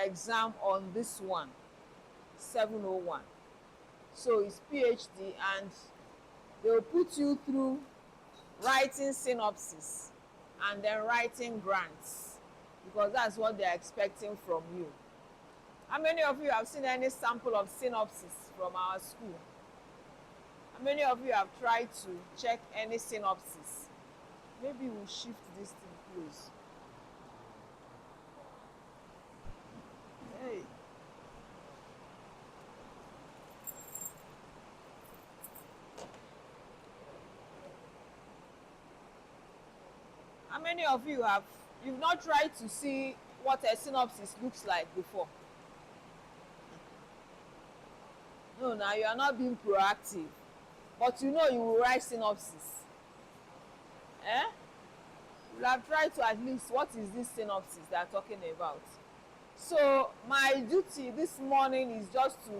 exam on this one, 701. So it's PhD, and they'll put you through writing synopsis and then writing grants, because that's what they're expecting from you. How many of you have seen any sample of synopsis from our school? How many of you have tried to check any synopsis? Maybe we'll shift this thing close. Hey. How many of you you've not tried to see what a synopsis looks like before? No, now you are not being proactive, but you know you will write synopsis. Eh? You will have tried to at least, what is this synopsis they are talking about? So my duty this morning is just to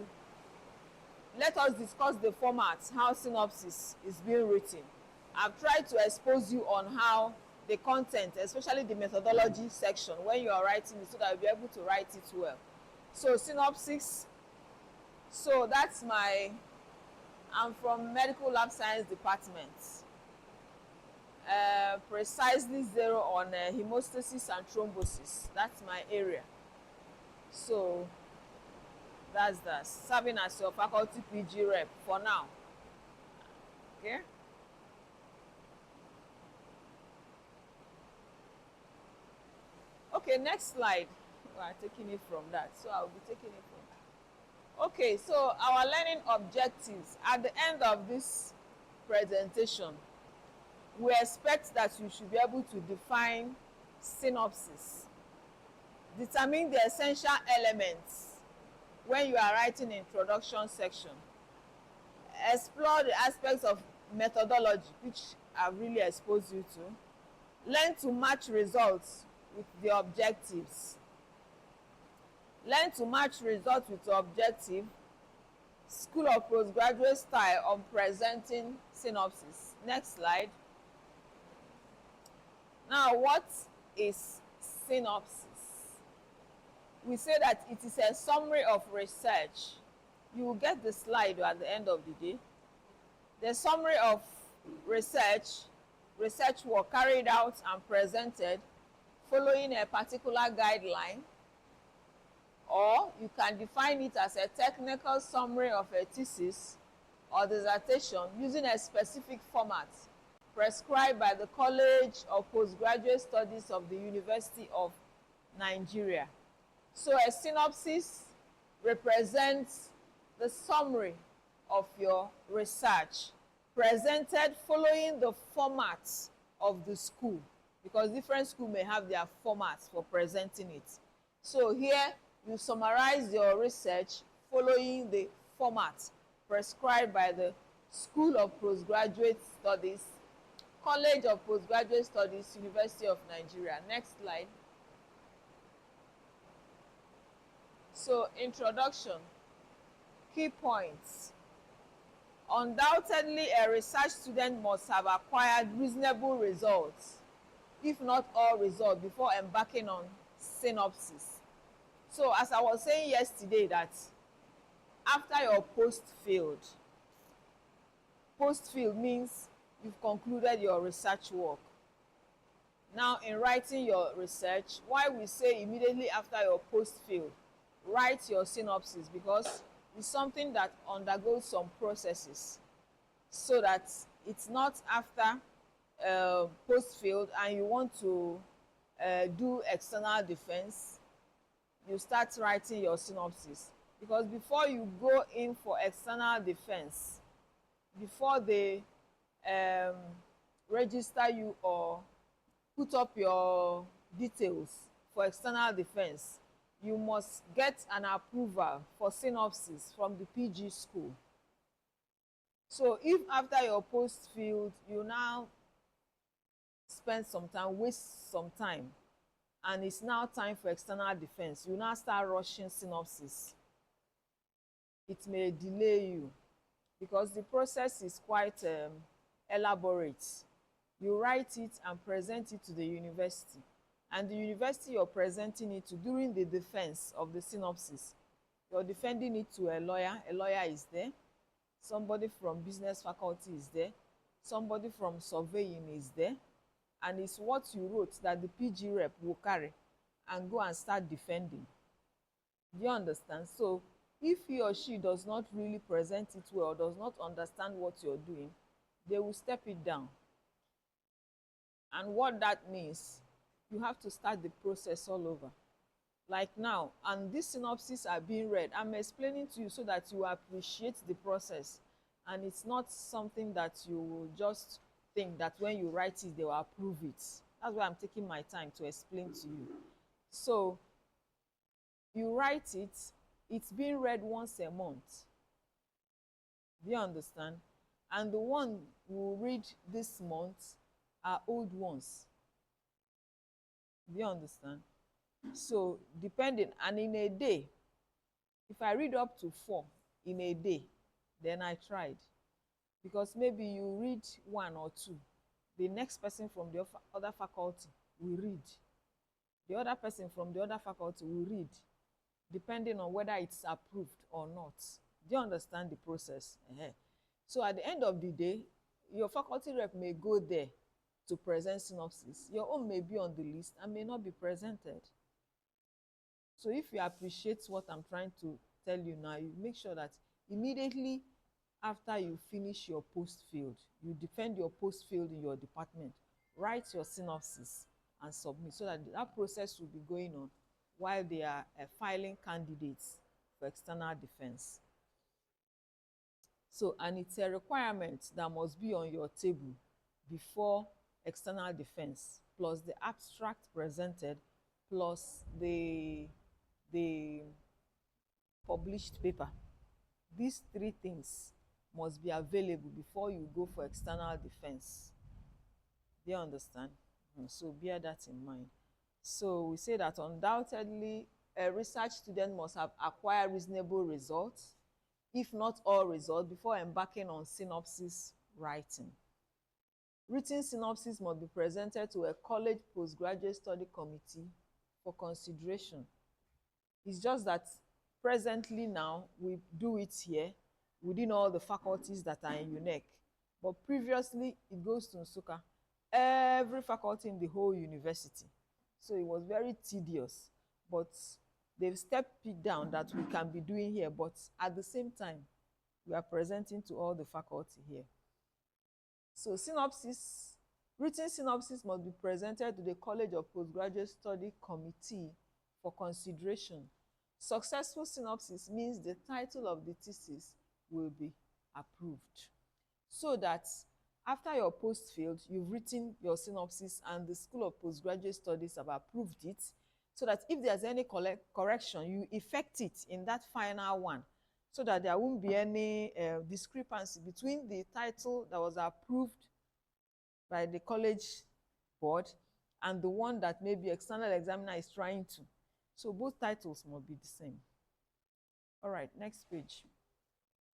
let us discuss the format, how synopsis is being written. I've tried to expose you on how the content, especially the methodology section, when you are writing it, so that you'll be able to write it well. So synopsis, so that's I'm from Medical Lab Science Department. Precisely 0 on hemostasis and thrombosis. That's my area. So that's that. Serving as your faculty PG rep for now. Okay? Okay, next slide. We are taking it from that, so I'll be taking it from that. Okay, so our learning objectives. At the end of this presentation, we expect that you should be able to define synopsis, determine the essential elements when you are writing introduction section, explore the aspects of methodology, which I've really exposed you to, learn to match results with the objectives. Learn to match results with your objective. School of Postgraduate Style on presenting synopsis. Next slide. Now, what is synopsis? We say that it is a summary of research. You will get the slide at the end of the day. The summary of research work carried out and presented following a particular guideline, or you can define it as a technical summary of a thesis or dissertation using a specific format prescribed by the College of Postgraduate Studies of the University of Nigeria. So a synopsis represents the summary of your research presented following the format of the school, because different schools may have their formats for presenting it. So here you summarize your research following the format prescribed by the School of Postgraduate Studies, College of Postgraduate Studies, University of Nigeria. Next slide. So introduction, key points. Undoubtedly, a research student must have acquired reasonable results, if not all results, before embarking on synopsis. So as I was saying yesterday, that after your post-field means you've concluded your research work. Now in writing your research, why we say immediately after your post-field, write your synopsis, because it's something that undergoes some processes, so that it's not after post-field and you want to do external defense, you start writing your synopsis. Because before you go in for external defense, before they register you or put up your details for external defense, you must get an approval for synopsis from the PG school. So if after your post-field you now spend some time, waste some time, and it's now time for external defense, you now start rushing synopsis, it may delay you, because the process is quite elaborate. You write it and present it to the university. and the university you're presenting it to during the defense of the synopsis, you're defending it to a lawyer is there, somebody from business faculty is there, somebody from surveying is there, and it's what you wrote that the PG rep will carry and go and start defending. Do you understand? So if he or she does not really present it well, does not understand what you're doing, they will step it down. And what that means, you have to start the process all over. Like now, and these synopses are being read. I'm explaining to you so that you appreciate the process, and it's not something that you will just think that when you write it, they will approve it. That's why I'm taking my time to explain to you. So you write it, it's being read once a month. Do you understand? And the one we'll read this month are old ones. Do you understand? So depending, and in a day, if I read up to 4 in a day, then I tried. Because maybe you read 1 or 2, the next person from the other faculty will read, the other person from the other faculty will read, depending on whether it's approved or not. Do you understand the process? So at the end of the day, your faculty rep may go there to present synopsis. Your own may be on the list and may not be presented. So if you appreciate what I'm trying to tell you now, you make sure that immediately after you finish your post field, you defend your post field in your department, write your synopsis and submit, so that that process will be going on while they are filing candidates for external defense. So, and it's a requirement that must be on your table before external defense, plus the abstract presented, plus the published paper. These 3 things must be available before you go for external defense. Do you understand? So bear that in mind. So we say that undoubtedly a research student must have acquired reasonable results, if not all results, before embarking on synopsis writing. Written synopsis must be presented to a college postgraduate study committee for consideration. It's just that presently now we do it here within all the faculties that are in UNEC, but previously it goes to Nsukka, every faculty in the whole university. So it was very tedious, but they've stepped it down that we can be doing here, but at the same time we are presenting to all the faculty here. So synopsis, written synopsis must be presented to the College of Postgraduate Study Committee for consideration. Successful synopsis means the title of the thesis will be approved. So that after your post field, you've written your synopsis and the School of Postgraduate Studies have approved it, so that if there's any correction, you effect it in that final one, so that there won't be any discrepancy between the title that was approved by the college board and the one that maybe external examiner is trying to. So both titles must be the same. All right, next page.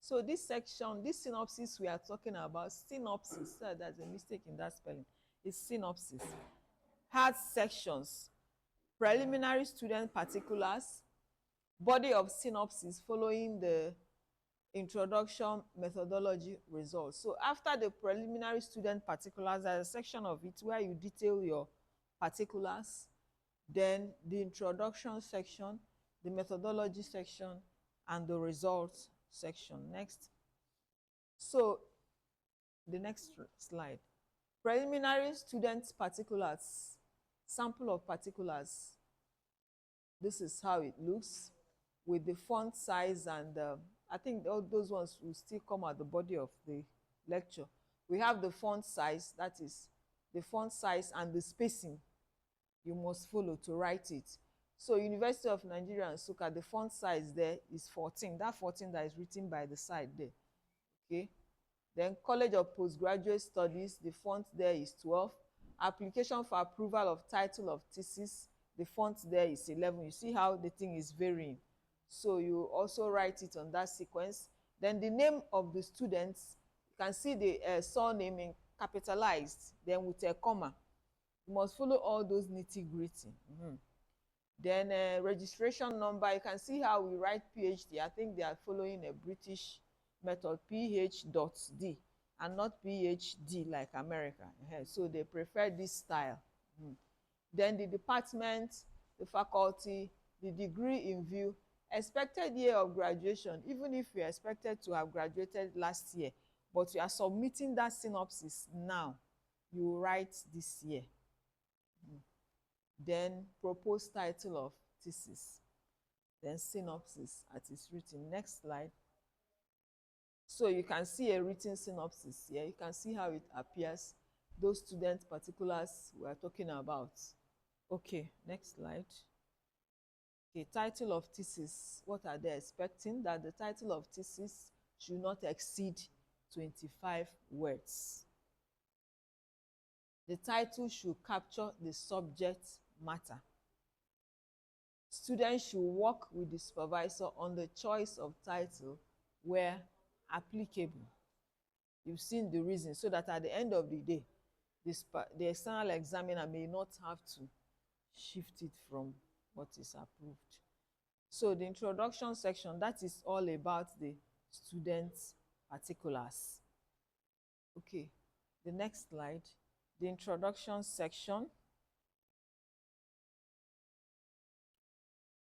So this section, this synopsis we are talking about, synopsis, so that's a mistake in that spelling, is synopsis, has sections: preliminary student particulars, body of synopsis following the introduction, methodology, results. So after the preliminary student particulars, there's a section of it where you detail your particulars, then the introduction section, the methodology section, and the results section. Next. So the next slide. Preliminary student particulars, sample of particulars. This is how it looks with the font size, and I think all those ones will still come at the body of the lecture. We have the font size, that is the font size and the spacing you must follow to write it. So University of Nigeria Nsukka, the font size there is 14, that 14 that is written by the side there. Okay. Then College of Postgraduate Studies, the font there is 12. Application for approval of title of thesis, the font there is 11. You see how the thing is varying. So you also write it on that sequence. Then the name of the students, you can see the surname in capitalized, then with a comma. You must follow all those nitty-gritty. Then registration number, you can see how we write PhD. I think they are following a British method, PH.D, and not PhD like America. So they prefer this style. Then the department, the faculty, the degree in view, expected year of graduation. Even if you are expected to have graduated last year, but you are submitting that synopsis now, you write this year. Then proposed title of thesis, then synopsis as it's written. Next slide. So you can see a written synopsis here. You can see how it appears, those student particulars we are talking about. Okay, next slide. Okay, title of thesis. What are they expecting? That the title of thesis should not exceed 25 words. The title should capture the subject matter. Students should work with the supervisor on the choice of title where applicable. You've seen the reason, so that at the end of the day, the external examiner may not have to shift it from what is approved. So the introduction section, that is all about the students' particulars. Okay, the next slide. The introduction section.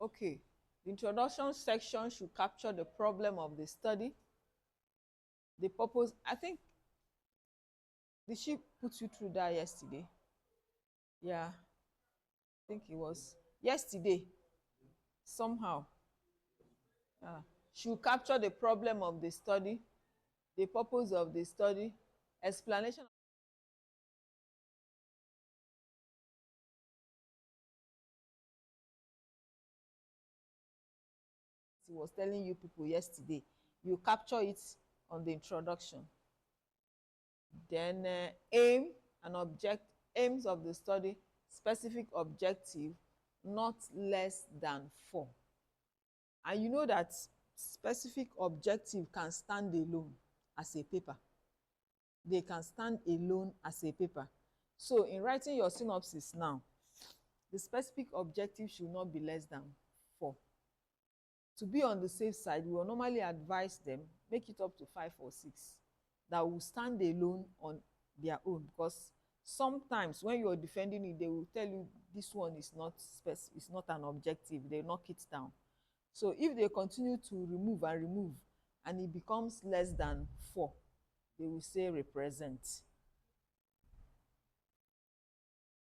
Okay, the introduction section should capture the problem of the study, the purpose. I think, did she put you through that yesterday? Yeah, I think it was yesterday, somehow. Should capture the problem of the study, the purpose of the study, explanation. He was telling you people yesterday. You capture it on the introduction. Then aim and aims of the study, specific objective, not less than 4. And you know that specific objective can stand alone as a paper. They can stand alone as a paper. So in writing your synopsis now, the specific objective should not be less than 4. To be on the safe side, we will normally advise them, make it up to 5 or 6, that will stand alone on their own, because sometimes when you're defending it, they will tell you this one is not an objective. They knock it down. So if they continue to remove and it becomes less than 4, they will say represent.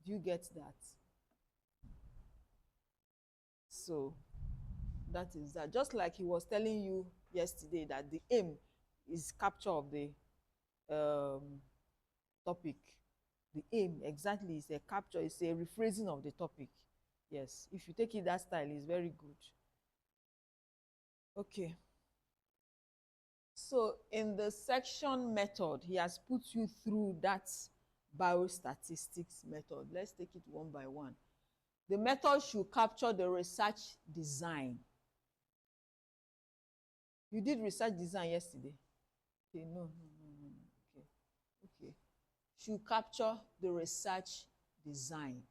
Do you get that? So that is that. Just like he was telling you yesterday that the aim is capture of the topic. The aim exactly is a capture, is a rephrasing of the topic. Yes, if you take it that style, it's very good. Okay. So in the section method, he has put you through that biostatistics method. Let's take it one by one. The method should capture the research design. You did research design yesterday? Okay, no. Okay. Should capture the research design.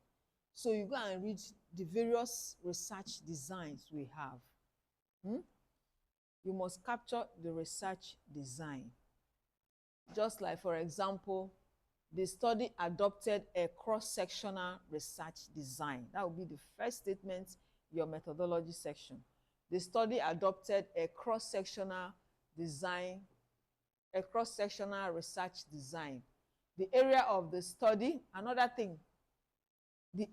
So you go and read the various research designs we have. You must capture the research design. Just like, for example, the study adopted a cross-sectional research design. That will be the first statement in your methodology section. The study adopted a cross-sectional design, a cross-sectional research design. The area of the study, another thing, the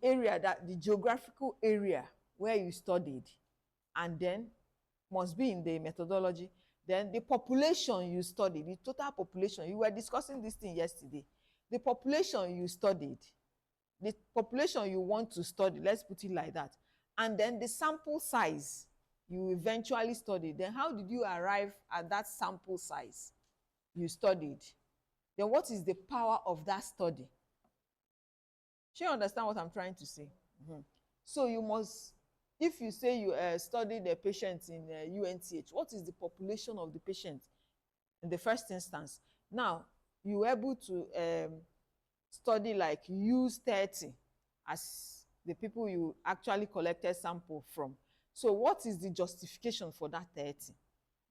geographical area where you studied, and then must be in the methodology. Then the population you studied, the total population. You were discussing this thing yesterday. The population you studied, the population you want to study, let's put it like that. And then the sample size you eventually studied. Then how did you arrive at that sample size you studied? Then what is the power of that study? Do you understand what I'm trying to say? So you must, if you say you studied a patient in UNTH, what is the population of the patient in the first instance? Now, you were able to study like use 30. as the people you actually collected sample from. So what is the justification for that 30?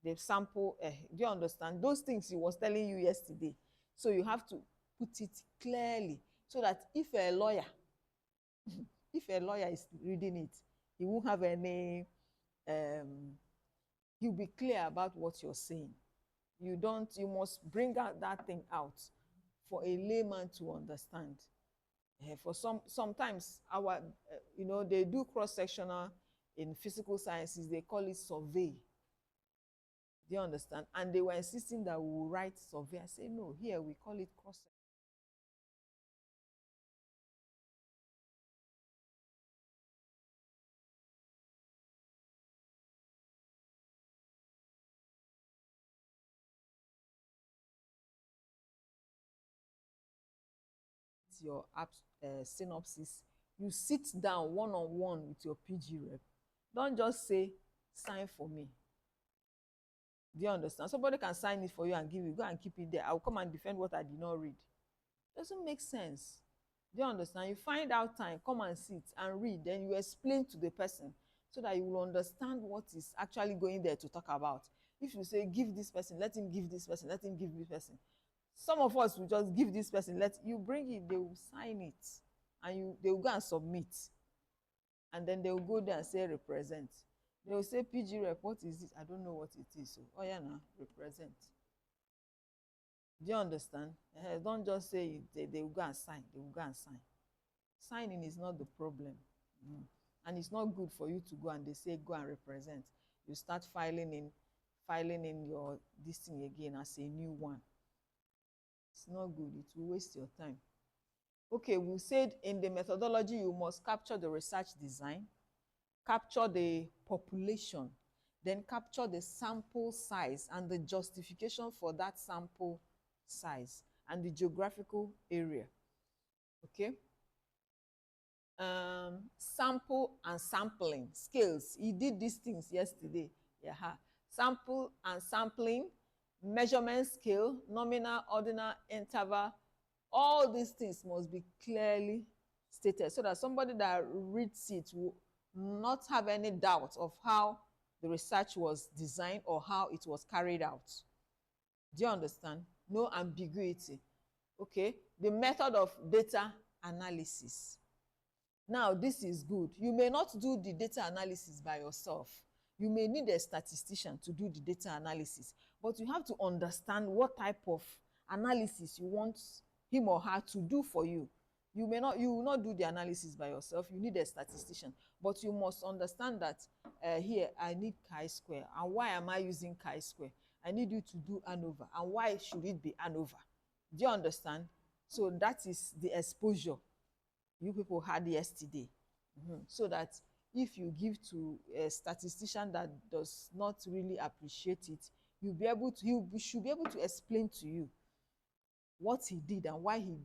The sample, do you understand? Those things he was telling you yesterday. So you have to put it clearly so that if a lawyer is reading it, he won't have any, he'll be clear about what you're saying. You must bring out that thing out for a layman to understand. For sometimes they do cross-sectional in physical sciences, they call it survey. Do you understand? And they were insisting that we will write survey. I say, no, here we call it cross-sectional. Your synopsis, you sit down one-on-one with your PG rep. Don't just say, sign for me. Do you understand? Somebody can sign it for you and give you, go and keep it there. I'll come and defend what I did not read. Doesn't make sense. Do you understand? You find out time, come and sit and read, then you explain to the person so that you will understand what is actually going there to talk about. If you say, give this person, let him give this person, let him give this person. Some of us will just give this person, let you bring it, they will sign it, and they will go and submit. And then they will go there and say, represent. They will say, PG rep, what is this? I don't know what it is. So, oh yeah, now, represent. Do you understand? Don't just say they will go and sign. They will go and sign. Signing is not the problem. And it's not good for you to go and they say, go and represent. You start filing in your this thing again as a new one. It's not good. It will waste your time. Okay, we said in the methodology, you must capture the research design, capture the population, then capture the sample size and the justification for that sample size and the geographical area. Okay. Sample and sampling skills. He did these things yesterday. Yeah. Sample and sampling, measurement scale, nominal, ordinal, interval. All these things must be clearly stated so that somebody that reads it will not have any doubt of how the research was designed or how it was carried out. Do you understand? No ambiguity. Okay. The method of data analysis. Now, this is good. You may not do the data analysis by yourself. You may need a statistician to do the data analysis, but you have to understand what type of analysis you want him or her to do for you. You will not do the analysis by yourself. You need a statistician, but you must understand that here I need chi-square, and why am I using chi-square? I need you to do ANOVA, and why should it be ANOVA? Do you understand? So that is the exposure you people had yesterday. So that if you give to a statistician that does not really appreciate it, he should be able to explain to you what he did and why he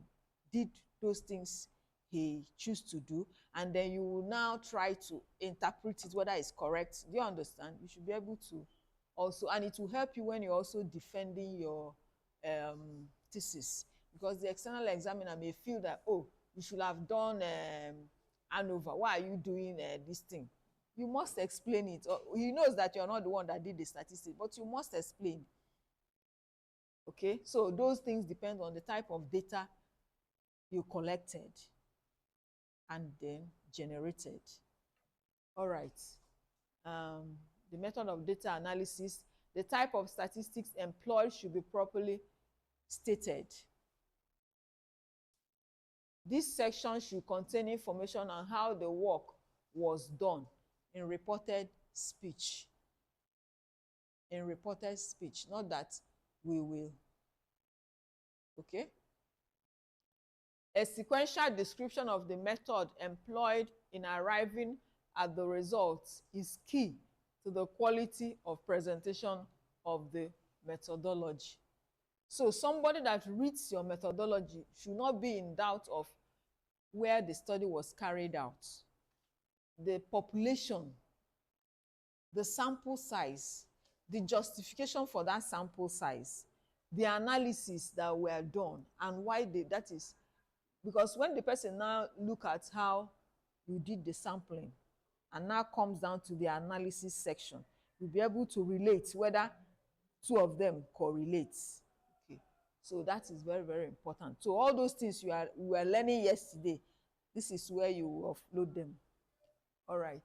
did those things he chose to do, and then you will now try to interpret it whether it's correct. Do you understand? You should be able to also, and it will help you when you're also defending your thesis, because the external examiner may feel that, oh, you should have done ANOVA. Why are you doing this thing? You must explain it. He knows that you're not the one that did the statistics, but you must explain. Okay, so those things depend on the type of data you collected and then generated. All right. The method of data analysis, the type of statistics employed should be properly stated. This section should contain information on how the work was done in reported speech. In reported speech, not that we will. Okay? A sequential description of the method employed in arriving at the results is key to the quality of presentation of the methodology. So somebody that reads your methodology should not be in doubt of where the study was carried out, the population, the sample size, the justification for that sample size, the analysis that were done, and why that is Because when the person now look at how you did the sampling and now comes down to the analysis section, you'll be able to relate whether two of them correlate. Okay, so that is very, very important. So all those things we were learning yesterday, this is where you will offload them. All right,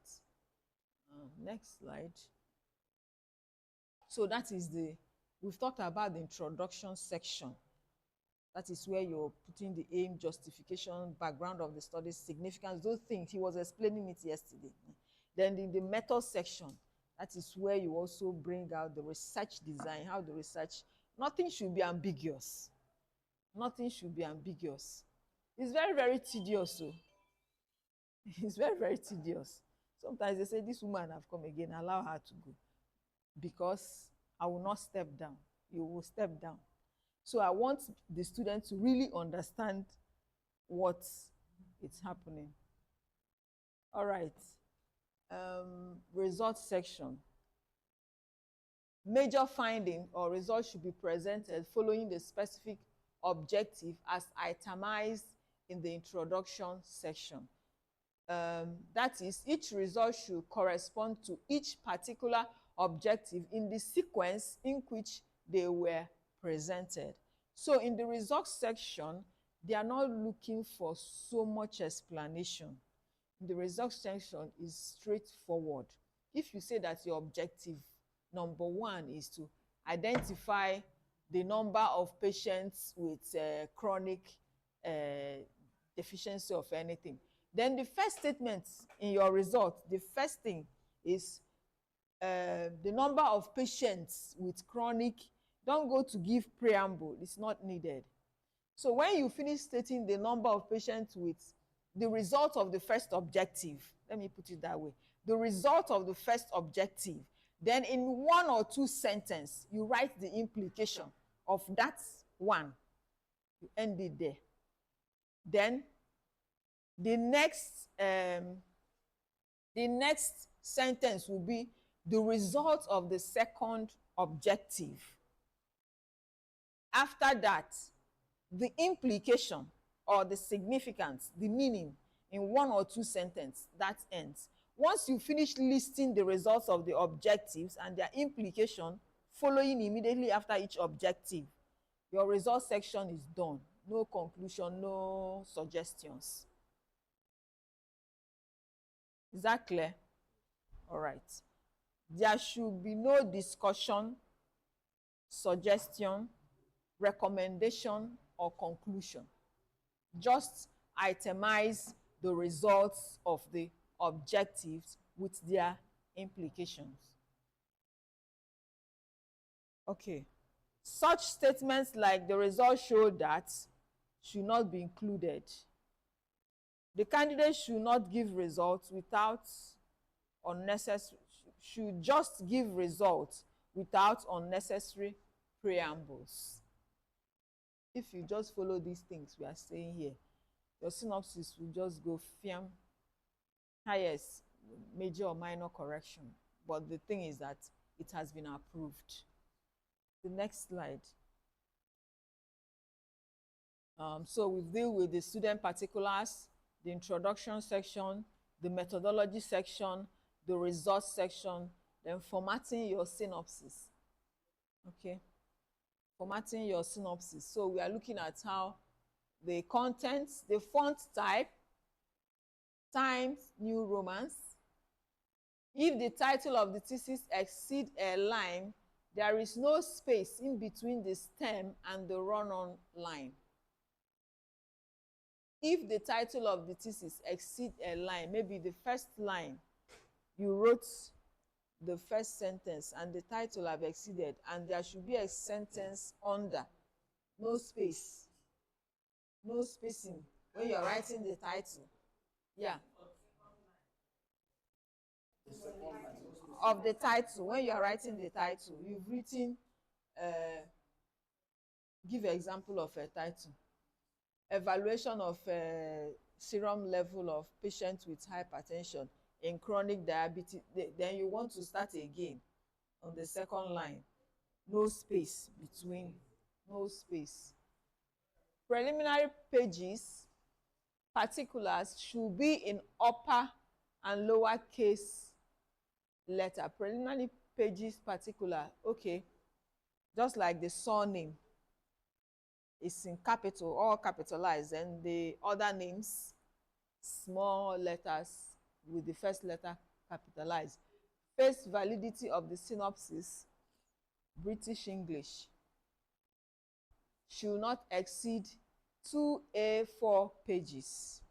next slide. So that is we've talked about the introduction section. That is where you're putting the aim, justification, background of the study, significance, those things. He was explaining it yesterday. Then in the method section, that is where you also bring out the research design, how the research, nothing should be ambiguous. Nothing should be ambiguous. It's very, very tedious. So it's very, very tedious. Sometimes they say, this woman have come again, allow her to go. Because I will not step down. You will step down. So I want the student to really understand what is happening. All right. Results section. Major finding or results should be presented following the specific objective as itemized in the introduction section. That is, each result should correspond to each particular objective in the sequence in which they were presented. So in the results section, they are not looking for so much explanation. The results section is straightforward. If you say that your objective number one is to identify the number of patients with chronic deficiency of anything, then the first statement in your result, the first thing is the number of patients with chronic. Don't go to give preamble, it's not needed. So when you finish stating the number of patients with the result of the first objective, let me put it that way, the result of the first objective, then in one or two sentences, you write the implication of that one. You end it there. Then the next sentence will be the result of the second objective. After that, the implication or the significance, the meaning in one or two sentences, that ends. Once you finish listing the results of the objectives and their implication following immediately after each objective, your result section is done. No conclusion, no suggestions. Is that clear? All right. There should be no discussion, suggestion, recommendation, or conclusion. Just itemize the results of the objectives with their implications. Okay. Such statements like the results show that should not be included. The candidate should not give results without unnecessary, should just give results without unnecessary preambles. If you just follow these things we are saying here, your synopsis will just go fiam. Highest major or minor correction. But the thing is that it has been approved. The next slide. So we deal with the student particulars, the introduction section, the methodology section, the results section, then formatting your synopsis. Okay, formatting your synopsis. So we are looking at how the contents, the font type, Times New Romance. If the title of the thesis exceeds a line, there is no space in between the stem and the run-on line. If the title of the thesis exceeds a line, maybe the first line, you wrote the first sentence and the title have exceeded, and there should be a sentence under, no space, no spacing when you're writing the title. Yeah. Of the title, when you're writing the title, you've written, give an example of a title. Evaluation of serum level of patients with hypertension in chronic diabetes. Then you want to start again on the second line. No space between, no space. Preliminary pages particulars should be in upper and lower case letter. Preliminary pages particular, okay, just like the surname is in capital, all capitalized, and the other names, small letters with the first letter capitalized. Face validity of the synopsis, British English, should not exceed 2 A4 pages.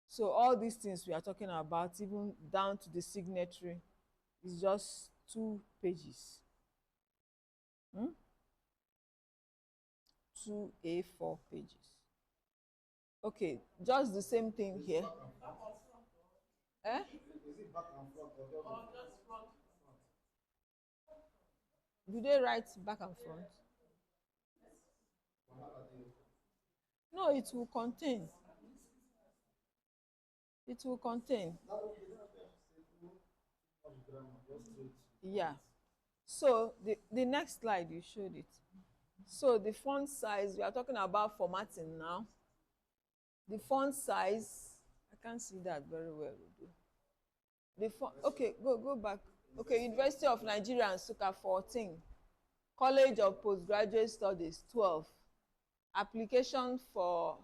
So all these things we are talking about, even down to the signatory, is just 2 pages. 2 A4 pages. Okay, just the same thing here. Eh? Is it back and front or just front? Do they write back and front? No, it will contain. It will contain. Yeah. So the next slide, you showed it. So the font size, we are talking about formatting now. The font size, I can't see that very well. The font, okay, go back. Okay, University of Nigeria Nsukka 14. College of Postgraduate Studies 12. Application for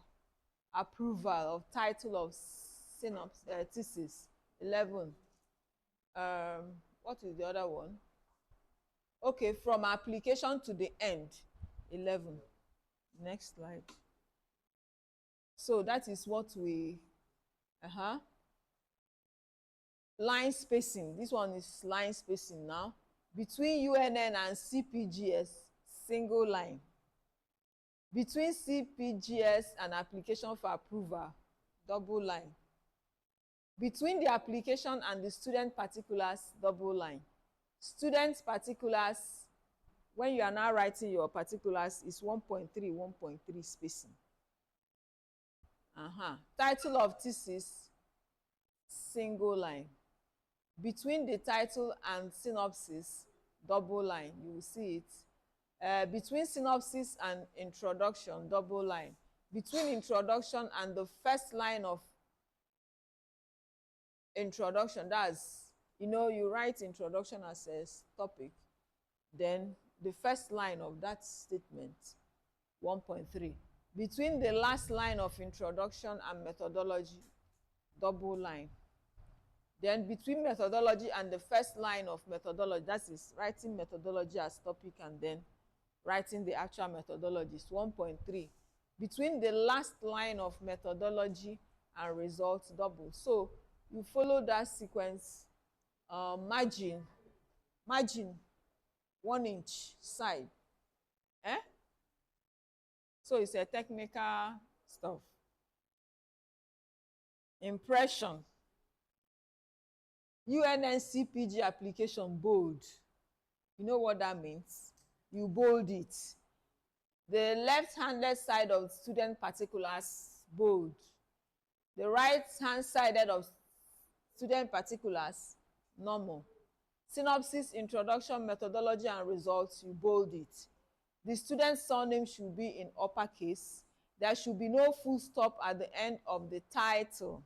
approval of title of thesis 11. What is the other one? Okay, from application to the end 11. Next slide. So that is what we line spacing. This one is line spacing now. Between UNN and CPGS, single line. Between CPGS and application for approval, double line. Between the application and the student particulars, double line. Student particulars, when you are now writing your particulars, is 1.3, 1.3 spacing. Title of thesis, single line. Between the title and synopsis, double line. You will see it. Between synopsis and introduction, double line. Between introduction and the first line of introduction, that's, you write introduction as a topic, then the first line of that statement, 1.3. Between the last line of introduction and methodology, double line. Then between methodology and the first line of methodology, that is writing methodology as topic and then writing the actual methodology, is 1.3. Between the last line of methodology and results, double. So you follow that sequence. Margin 1 inch side. So it's a technical stuff. Impression. UNNCPG application bold. You know what that means? You bold it. The left-handed side of student particulars, bold. The right-hand sided of student particulars, normal. Synopsis, introduction, methodology, and results, you bold it. The student's surname should be in uppercase. There should be no full stop at the end of the title.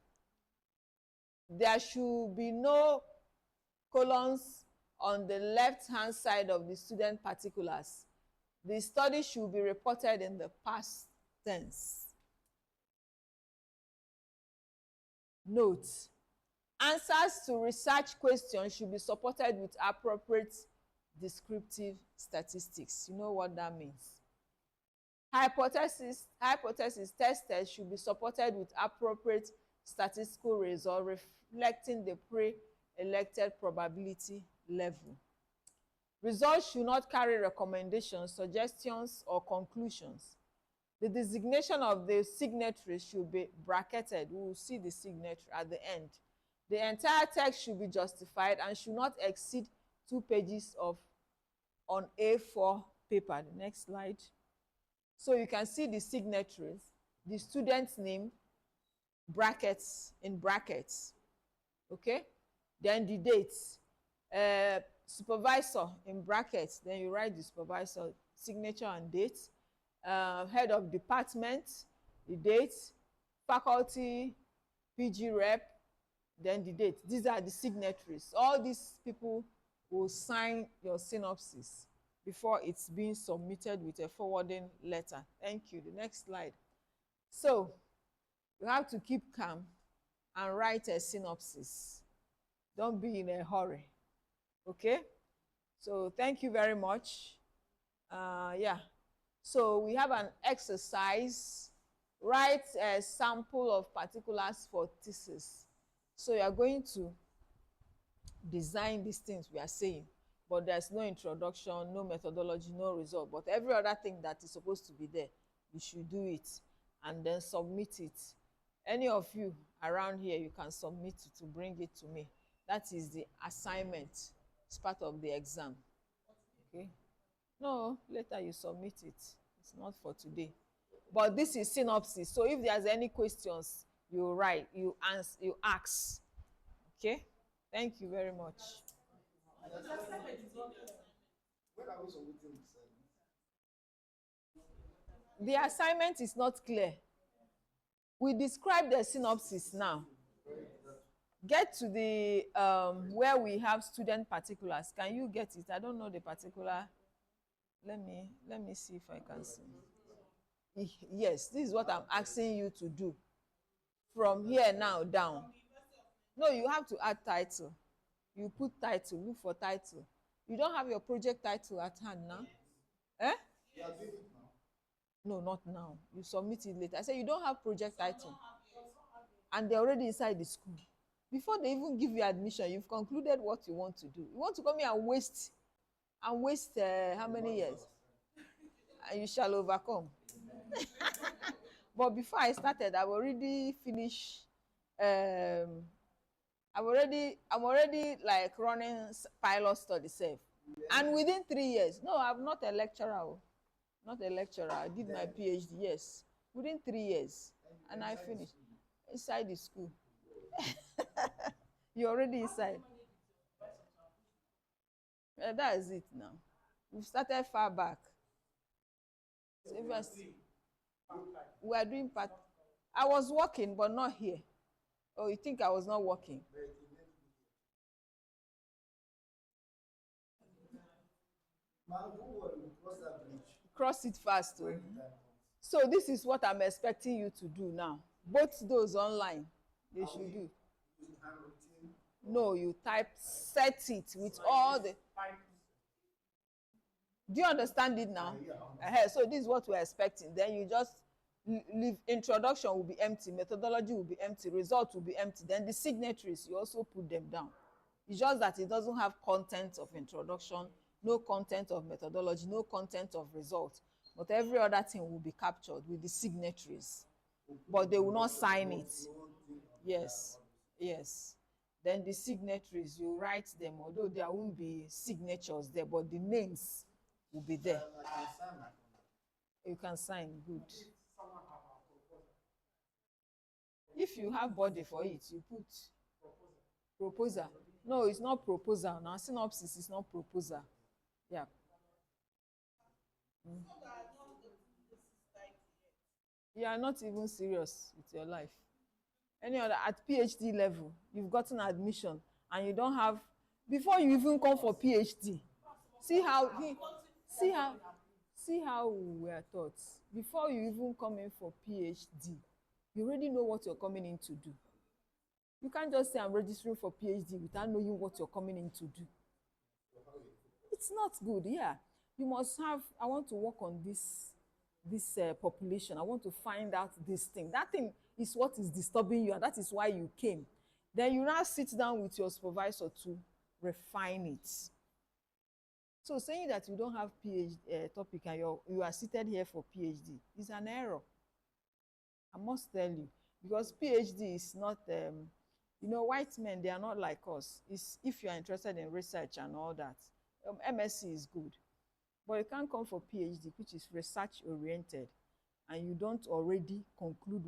There should be no colons on the left-hand side of the student particulars. The study should be reported in the past tense. Note: answers to research questions should be supported with appropriate descriptive statistics. You know what that means. Hypothesis tested should be supported with appropriate statistical result reflecting the pre-elected probability level. Results should not carry recommendations, suggestions, or conclusions. The designation of the signatory should be bracketed. We will see the signatory at the end. The entire text should be justified and should not exceed 2 pages on A4 paper. The next slide. So you can see the signatories, the student's name, in brackets. Okay? Then the dates. Supervisor in brackets. Then you write the supervisor signature and date. Head of department, the date. faculty, PG rep, then the date. These are the signatories. All these people will sign your synopsis before it's being submitted with a forwarding letter. Thank you. The next slide. So you have to keep calm and write a synopsis. Don't be in a hurry. Okay? So thank you very much. Yeah. So we have an exercise. Write a sample of particulars for thesis. So you are going to design these things we are saying, but there's no introduction, no methodology, no result. But every other thing that is supposed to be there, you should do it and then submit it. Any of you around here, you can submit it to bring it to me. That is the assignment. It's part of the exam. Okay? No, later you submit it. It's not for today. But this is synopsis. So if there's any questions, you write, you answer, you ask. Okay? Thank you very much. When are we submitting the assignment? The assignment is not clear. We describe the synopsis now. Get to the where we have student particulars. Can you get it? I don't know the particular. Let me see if I can see. Yes, this is what I'm asking you to do. From here now down. No, you have to add title. You put title, look for title. You don't have your project title at hand now? Eh? You are doing it now. No, not now. You submit it later. I say you don't have project title. And they're already inside the school. Before they even give you admission, you've concluded what you want to do. You want to come here and waste how many years? And you shall overcome. But before I started, I've already finished. I'm already like running pilot study safe. And within 3 years, no, I'm not a lecturer. Not a lecturer. I did my PhD, yes. Within 3 years. And I finished. Inside the school. You're already inside. That is it now. We've started far back. So we are doing part. I was working, but not here. Oh, you think I was not working? Cross it fast. Oh. So this is what I'm expecting you to do now. Both those online, they should do. No, you type, set it with all the. Do you understand it now? So this is what we're expecting. Then you just leave. Introduction will be empty, methodology will be empty, result will be empty. Then the signatories, you also put them down. It's just that it doesn't have content of introduction, no content of methodology, no content of result. But every other thing will be captured with the signatories. But they will not sign it. Yes, yes. Then the signatories, you write them, although there won't be signatures there, but the names will be there. You can sign, good. If you have body for it, you put proposal. No, it's not proposal. Now, synopsis is not proposal. Yeah. You are not even serious with your life. Any other at PhD level, you've gotten admission and you don't have, before you even come for PhD, see how we were taught. Before you even come in for PhD, you already know what you're coming in to do. You can't just say I'm registering for PhD without knowing what you're coming in to do. It's not good, yeah. You must have, I want to work on this population. I want to find out this thing. That thing is what is disturbing you, and that is why you came. Then you now sit down with your supervisor to refine it. So saying that you don't have PhD topic and you are seated here for PhD is an error. I must tell you, because PhD is not, white men, they are not like us. It's if you are interested in research and all that. MSc is good. But you can't come for PhD, which is research-oriented, and you don't already conclude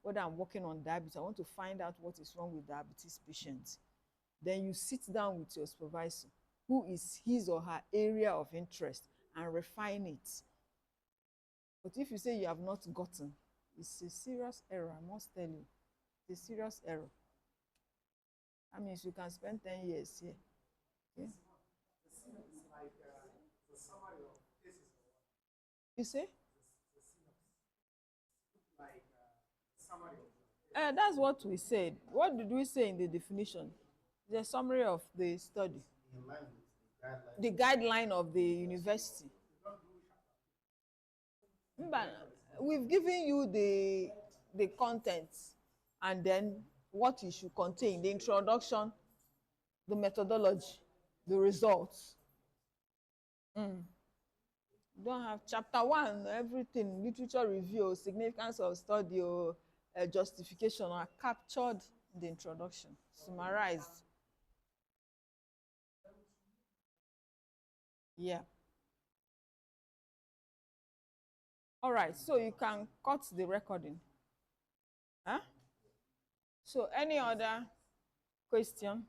whether I'm working on diabetes. I want to find out what is wrong with diabetes patients. Then you sit down with your supervisor, who is his or her area of interest, and refine it. But if you say you have not gotten, It's a serious error, I must tell you. It's a serious error. That means you can spend 10 years here. Okay? You say? That's what we said. What did we say in the definition? The summary of the study, In line with the guideline of the university. But we've given you the contents and then what it should contain, the introduction, the methodology, the results. You don't have chapter one, everything, literature review, significance of study, or justification are captured in the introduction, summarized. Yeah. All right, so you can cut the recording. Huh? So any other question?